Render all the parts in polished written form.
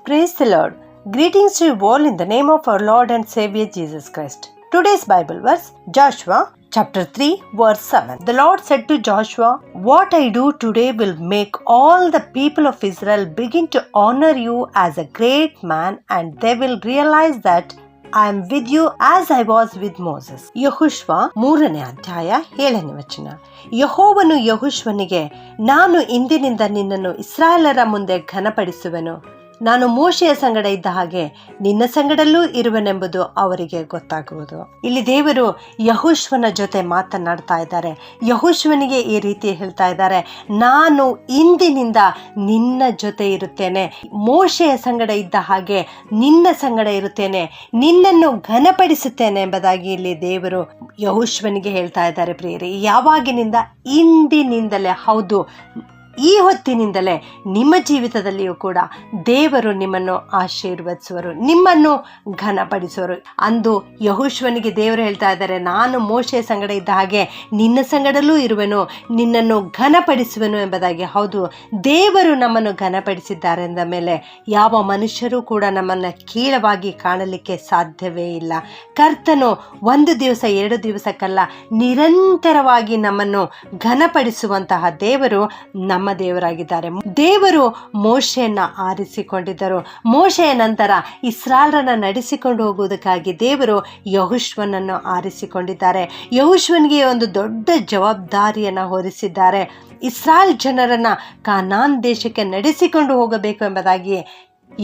Praise the Lord. Greetings to you all in the name of our Lord and Savior Jesus Christ. Today's Bible verse, Joshua chapter 3 verse 7. The Lord said to Joshua, "What I do today will make all the people of Israel begin to honor you as a great man, and they will realize that I am with you as I was with Moses." ಯೆಹೋಶುವ 3ನೇ ಅಧ್ಯಾಯ 7ನೇ ವಚನ. ಯೆಹೋವನು ಯೆಹೋಶುವನಿಗೆ, ನಾನು ಇಂದಿನಿಂದ ನಿನ್ನನ್ನು ಇಸ್ರಾಯೇಲರ ಮುಂದೆ ಘನಪಡಿಸುವೆನು. ನಾನು ಮೋಶೆಯ ಸಂಗಡ ಇದ್ದ ಹಾಗೆ ನಿನ್ನ ಸಂಗಡಲ್ಲೂ ಇರುವೆನೆಂಬುದು ಅವರಿಗೆ ಗೊತ್ತಾಗುವುದು. ಇಲ್ಲಿ ದೇವರು ಯೆಹೋಶುವನ ಜೊತೆ ಮಾತನಾಡ್ತಾ ಇದ್ದಾರೆ. ಯೆಹೋಶುವನಿಗೆ ಈ ರೀತಿ ಹೇಳ್ತಾ ಇದ್ದಾರೆ, ನಾನು ಇಂದಿನಿಂದ ನಿನ್ನ ಜೊತೆ ಇರುತ್ತೇನೆ. ಮೋಶೆಯ ಸಂಗಡ ಇದ್ದ ಹಾಗೆ ನಿನ್ನ ಸಂಗಡ ಇರುತ್ತೇನೆ, ನಿನ್ನನ್ನು ಘನಪಡಿಸುತ್ತೇನೆ ಎಂಬುದಾಗಿ ಇಲ್ಲಿ ದೇವರು ಯೆಹೋಶುವನಿಗೆ ಹೇಳ್ತಾ ಇದ್ದಾರೆ. ಪ್ರಿಯರೇ, ಯಾವಾಗಿನಿಂದ? ಇಂದಿನಿಂದಲೇ. ಹೌದು, ಈ ಹೊತ್ತಿನಿಂದಲೇ ನಿಮ್ಮ ಜೀವಿತದಲ್ಲಿಯೂ ಕೂಡ ದೇವರು ನಿಮ್ಮನ್ನು ಆಶೀರ್ವದಿಸುವರು, ನಿಮ್ಮನ್ನು ಘನಪಡಿಸುವರು. ಅಂದು ಯೆಹೋಶುವನಿಗೆ ದೇವರು ಹೇಳ್ತಾ ಇದ್ದಾರೆ, ನಾನು ಮೋಶೆಯ ಸಂಗಡ ಇದ್ದ ಹಾಗೆ ನಿನ್ನ ಸಂಗಡಲ್ಲೂ ಇರುವೆನು, ನಿನ್ನನ್ನು ಘನಪಡಿಸುವೆನು ಎಂಬುದಾಗಿ. ಹೌದು, ದೇವರು ನಮ್ಮನ್ನು ಘನಪಡಿಸಿದ್ದಾರೆ ಎಂದ ಮೇಲೆ ಯಾವ ಮನುಷ್ಯರೂ ಕೂಡ ನಮ್ಮನ್ನು ಕೀಳವಾಗಿ ಕಾಣಲಿಕ್ಕೆ ಸಾಧ್ಯವೇ ಇಲ್ಲ. ಕರ್ತನು 1 ದಿವಸ 2 ದಿವಸಕ್ಕಲ್ಲ, ನಿರಂತರವಾಗಿ ನಮ್ಮನ್ನು ಘನಪಡಿಸುವಂತಹ ದೇವರು ನಮ್ಮ ದೇವರಾಗಿದ್ದಾರೆ. ದೇವರು ಮೋಶೆಯನ್ನ ಆರಿಸಿಕೊಂಡಿದ್ದರು. ಮೋಶೆಯ ನಂತರ ಇಸ್ರಾಯೇಲರನ್ನ ನಡೆಸಿಕೊಂಡು ಹೋಗುವುದಕ್ಕಾಗಿ ದೇವರು ಯೆಹೋಶುವನನ್ನು ಆರಿಸಿಕೊಂಡಿದ್ದಾರೆ. ಯೆಹೋಶುವನಿಗೆ ಒಂದು ದೊಡ್ಡ ಜವಾಬ್ದಾರಿಯನ್ನು ಹೊರಿಸಿದ್ದಾರೆ. ಇಸ್ರಾಯೇಲ್ ಜನರನ್ನ ಕಾನಾನ್ ದೇಶಕ್ಕೆ ನಡೆಸಿಕೊಂಡು ಹೋಗಬೇಕು ಎಂಬುದಾಗಿ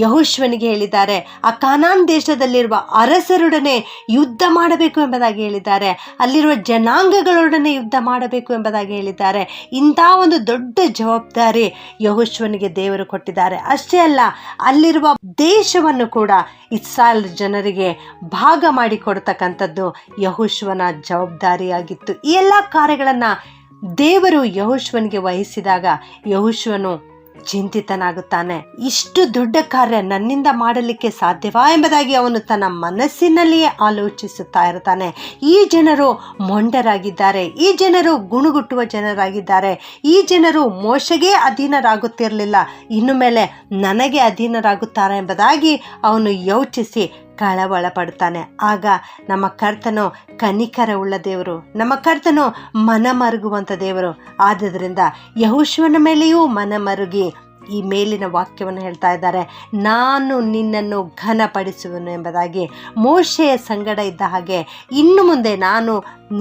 ಯೆಹೋಶುವನಿಗೆ ಹೇಳಿದ್ದಾರೆ. ಆ ಕಾನಾನ್ ದೇಶದಲ್ಲಿರುವ ಅರಸರೊಡನೆ ಯುದ್ಧ ಮಾಡಬೇಕು ಎಂಬುದಾಗಿ ಹೇಳಿದ್ದಾರೆ. ಅಲ್ಲಿರುವ ಜನಾಂಗಗಳೊಡನೆ ಯುದ್ಧ ಮಾಡಬೇಕು ಎಂಬುದಾಗಿ ಹೇಳಿದ್ದಾರೆ. ಇಂಥ ಒಂದು ದೊಡ್ಡ ಜವಾಬ್ದಾರಿ ಯೆಹೋಶುವನಿಗೆ ದೇವರು ಕೊಟ್ಟಿದ್ದಾರೆ. ಅಷ್ಟೇ ಅಲ್ಲ, ಅಲ್ಲಿರುವ ದೇಶವನ್ನು ಕೂಡ ಇಸ್ರಾಯೇಲ್ ಜನರಿಗೆ ಭಾಗ ಮಾಡಿ ಕೊಡ್ತಕ್ಕಂಥದ್ದು ಯೆಹೋಶುವನ ಜವಾಬ್ದಾರಿಯಾಗಿತ್ತು. ಈ ಎಲ್ಲ ಕಾರ್ಯಗಳನ್ನು ದೇವರು ಯೆಹೋಶುವನಿಗೆ ವಹಿಸಿದಾಗ ಯೆಹೋಶುವನು ಚಿಂತಿತನಾಗುತ್ತಾನೆ. ಇಷ್ಟು ದೊಡ್ಡ ಕಾರ್ಯ ನನ್ನಿಂದ ಮಾಡಲಿಕ್ಕೆ ಸಾಧ್ಯವಾ ಎಂಬುದಾಗಿ ಅವನು ತನ್ನ ಮನಸ್ಸಿನಲ್ಲಿಯೇ ಆಲೋಚಿಸುತ್ತಾ ಇರ್ತಾನೆ. ಈ ಜನರು ಮೊಂಡರಾಗಿದ್ದಾರೆ, ಈ ಜನರು ಗುಣಗುಟ್ಟುವ ಜನರಾಗಿದ್ದಾರೆ, ಈ ಜನರು ಮೋಶೆಗೆ ಅಧೀನರಾಗುತ್ತಿರಲಿಲ್ಲ, ಇನ್ನು ಮೇಲೆ ನನಗೆ ಅಧೀನರಾಗುತ್ತಾರೆ ಎಂಬುದಾಗಿ ಅವನು ಯೋಚಿಸಿ ಕಳವಳ ಪಡ್ತಾನೆ. ಆಗ ನಮ್ಮ ಕರ್ತನು ಕನಿಕರ ಉಳ್ಳ ದೇವರು, ನಮ್ಮ ಕರ್ತನು ಮನಮರುಗುವಂಥ ದೇವರು. ಆದುದರಿಂದ ಯೆಹೋಶುವನ ಮೇಲೆಯೂ ಮನಮರುಗಿ ಈ ಮೇಲಿನ ವಾಕ್ಯವನ್ನು ಹೇಳ್ತಾ ಇದ್ದಾರೆ, ನಾನು ನಿನ್ನನ್ನು ಘನಪಡಿಸುವೆನು ಎಂಬುದಾಗಿ. ಮೋಶೆಯ ಸಂಗಡ ಇದ್ದ ಹಾಗೆ ಇನ್ನು ಮುಂದೆ ನಾನು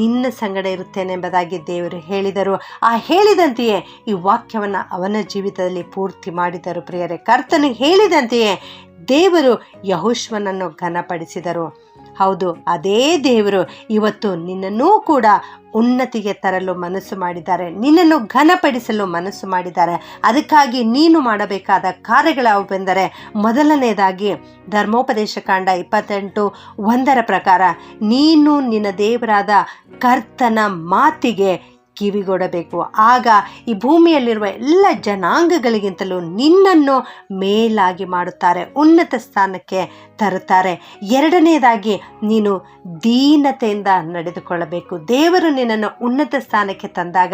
ನಿನ್ನ ಸಂಗಡ ಇರುತ್ತೇನೆ ಎಂಬುದಾಗಿ ದೇವರು ಹೇಳಿದರು. ಆ ಹೇಳಿದಂತೆಯೇ ಈ ವಾಕ್ಯವನ್ನು ಅವನ ಜೀವಿತದಲ್ಲಿ ಪೂರ್ತಿ ಮಾಡಿದರು. ಪ್ರಿಯರೇ, ಕರ್ತನು ಹೇಳಿದಂತೆಯೇ ದೇವರು ಯೆಹೋಶುವನನ್ನು ಘನಪಡಿಸಿದರು. ಹೌದು, ಅದೇ ದೇವರು ಇವತ್ತು ನಿನ್ನನ್ನೂ ಕೂಡ ಉನ್ನತಿಗೆ ತರಲು ಮನಸ್ಸು ಮಾಡಿದ್ದಾರೆ, ನಿನ್ನನ್ನು ಘನಪಡಿಸಲು ಮನಸ್ಸು ಮಾಡಿದ್ದಾರೆ. ಅದಕ್ಕಾಗಿ ನೀನು ಮಾಡಬೇಕಾದ ಕಾರ್ಯಗಳೆಂದರೆ, ಮೊದಲನೇದಾಗಿ ಧರ್ಮೋಪದೇಶ ಕಾಂಡ 28:1 ಪ್ರಕಾರ ನೀನು ನಿನ್ನ ದೇವರಾದ ಕರ್ತನ ಮಾತಿಗೆ ಕಿವಿಗೊಡಬೇಕು. ಆಗ ಈ ಭೂಮಿಯಲ್ಲಿರುವ ಎಲ್ಲ ಜನಾಂಗಗಳಿಗಿಂತಲೂ ನಿನ್ನನ್ನು ಮೇಲಾಗಿ ಮಾಡುತ್ತಾರೆ, ಉನ್ನತ ಸ್ಥಾನಕ್ಕೆ ತರುತ್ತಾರೆ. ಎರಡನೇದಾಗಿ ನೀನು ದೀನತೆಯಿಂದ ನಡೆದುಕೊಳ್ಳಬೇಕು. ದೇವರು ನಿನ್ನನ್ನು ಉನ್ನತ ಸ್ಥಾನಕ್ಕೆ ತಂದಾಗ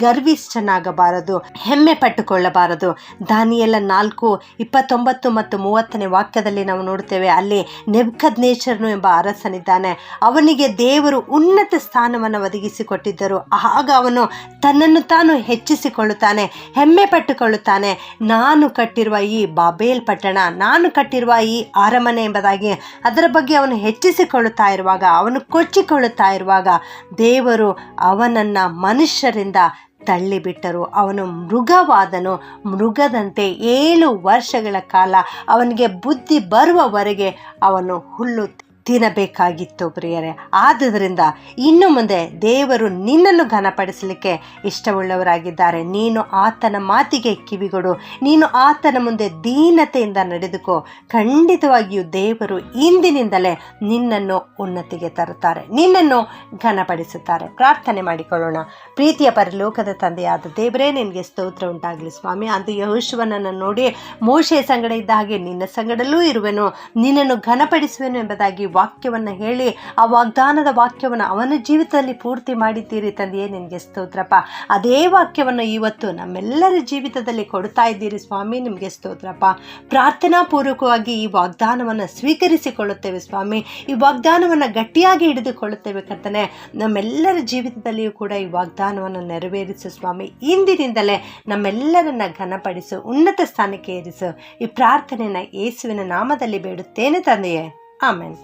ಗರ್ವಿಷ್ಠನಾಗಬಾರದು, ಹೆಮ್ಮೆ ಪಟ್ಟುಕೊಳ್ಳಬಾರದು. ದಾನಿಯೇಲ 4:29 ಮತ್ತು 30ನೇ ವಾಕ್ಯದಲ್ಲಿ ನಾವು ನೋಡ್ತೇವೆ, ಅಲ್ಲಿ ನೆಬೂಕದ್ನೆಚ್ಚರನು ಎಂಬ ಅರಸನಿದ್ದಾನೆ. ಅವನಿಗೆ ದೇವರು ಉನ್ನತ ಸ್ಥಾನವನ್ನು ಒದಗಿಸಿಕೊಟ್ಟಿದ್ದರು. ಆಗ ಅವನು ತನ್ನನ್ನು ತಾನು ಹೆಚ್ಚಿಸಿಕೊಳ್ಳುತ್ತಾನೆ, ಹೆಮ್ಮೆ ಪಟ್ಟುಕೊಳ್ಳುತ್ತಾನೆ. ನಾನು ಕಟ್ಟಿರುವ ಈ ಬಾಬೇಲ್ ಪಟ್ಟಣ, ನಾನು ಕಟ್ಟಿರುವ ಈ ಅರಮನೆ ಎಂಬುದಾಗಿ ಅದರ ಬಗ್ಗೆ ಅವನು ಹೆಚ್ಚಿಸಿಕೊಳ್ಳುತ್ತಾ ಇರುವಾಗ, ಅವನು ಕೊಚ್ಚಿಕೊಳ್ಳುತ್ತಾ ಇರುವಾಗ ದೇವರು ಅವನನ್ನು ಮನುಷ್ಯರಿಂದ ತಳ್ಳಿಬಿಟ್ಟರು. ಅವನು ಮೃಗವಾದನು. ಮೃಗದಂತೆ 7 ವರ್ಷಗಳ ಕಾಲ ಅವನಿಗೆ ಬುದ್ಧಿ ಬರುವವರೆಗೆ ಅವನು ಹುಲ್ಲು ತಿನ್ನಬೇಕಾಗಿತ್ತು. ಪ್ರಿಯರೇ, ಆದುದರಿಂದ ಇನ್ನು ಮುಂದೆ ದೇವರು ನಿನ್ನನ್ನು ಘನಪಡಿಸಲಿಕ್ಕೆ ಇಷ್ಟವುಳ್ಳವರಾಗಿದ್ದಾರೆ. ನೀನು ಆತನ ಮಾತಿಗೆ ಕಿವಿಗೊಡು, ನೀನು ಆತನ ಮುಂದೆ ದೀನತೆಯಿಂದ ನಡೆದುಕೋ. ಖಂಡಿತವಾಗಿಯೂ ದೇವರು ಇಂದಿನಿಂದಲೇ ನಿನ್ನನ್ನು ಉನ್ನತಿಗೆ ತರುತ್ತಾರೆ, ನಿನ್ನನ್ನು ಘನಪಡಿಸುತ್ತಾರೆ. ಪ್ರಾರ್ಥನೆ ಮಾಡಿಕೊಳ್ಳೋಣ. ಪ್ರೀತಿಯ ಪರಲೋಕದ ತಂದೆಯಾದ ದೇವರೇ, ನಿನಗೆ ಸ್ತೋತ್ರ ಉಂಟಾಗಲಿ ಸ್ವಾಮಿ. ಅಂದು ಯೆಹೋಶುವನನ್ನು ನೋಡಿ ಮೋಶೆಯ ಸಂಗಡ ಇದ್ದ ಹಾಗೆ ನಿನ್ನ ಸಂಗಡಲ್ಲೂ ಇರುವೆನು, ನಿನ್ನನ್ನು ಘನಪಡಿಸುವೆನು ಎಂಬುದಾಗಿ ವಾಕ್ಯವನ್ನು ಹೇಳಿ ಆ ವಾಗ್ದಾನದ ವಾಕ್ಯವನ್ನು ಅವನ ಜೀವಿತದಲ್ಲಿ ಪೂರ್ತಿ ಮಾಡಿದ್ದೀರಿ ತಂದೆಯೇ, ನಿನಗೆ ಸ್ತೋತ್ರಪ್ಪ. ಅದೇ ವಾಕ್ಯವನ್ನು ಇವತ್ತು ನಮ್ಮೆಲ್ಲರ ಜೀವಿತದಲ್ಲಿ ಕೊಡ್ತಾ ಇದ್ದೀರಿ ಸ್ವಾಮಿ, ನಿಮಗೆ ಸ್ತೋತ್ರಪ್ಪ. ಪ್ರಾರ್ಥನಾ ಪೂರ್ವಕವಾಗಿ ಈ ವಾಗ್ದಾನವನ್ನು ಸ್ವೀಕರಿಸಿಕೊಳ್ಳುತ್ತೇವೆ ಸ್ವಾಮಿ. ಈ ವಾಗ್ದಾನವನ್ನು ಗಟ್ಟಿಯಾಗಿ ಹಿಡಿದುಕೊಳ್ಳುತ್ತೇವೆ ಕರ್ತನೆ. ನಮ್ಮೆಲ್ಲರ ಜೀವಿತದಲ್ಲಿಯೂ ಕೂಡ ಈ ವಾಗ್ದಾನವನ್ನು ನೆರವೇರಿಸು ಸ್ವಾಮಿ. ಇಂದಿನಿಂದಲೇ ನಮ್ಮೆಲ್ಲರನ್ನ ಘನಪಡಿಸು, ಉನ್ನತ ಸ್ಥಾನಕ್ಕೆ ಏರಿಸು. ಈ ಪ್ರಾರ್ಥನೆಯನ್ನು ಯೇಸುವಿನ ನಾಮದಲ್ಲಿ ಬೇಡುತ್ತೇನೆ ತಂದೆಯೇ, ಆಮೆನ್.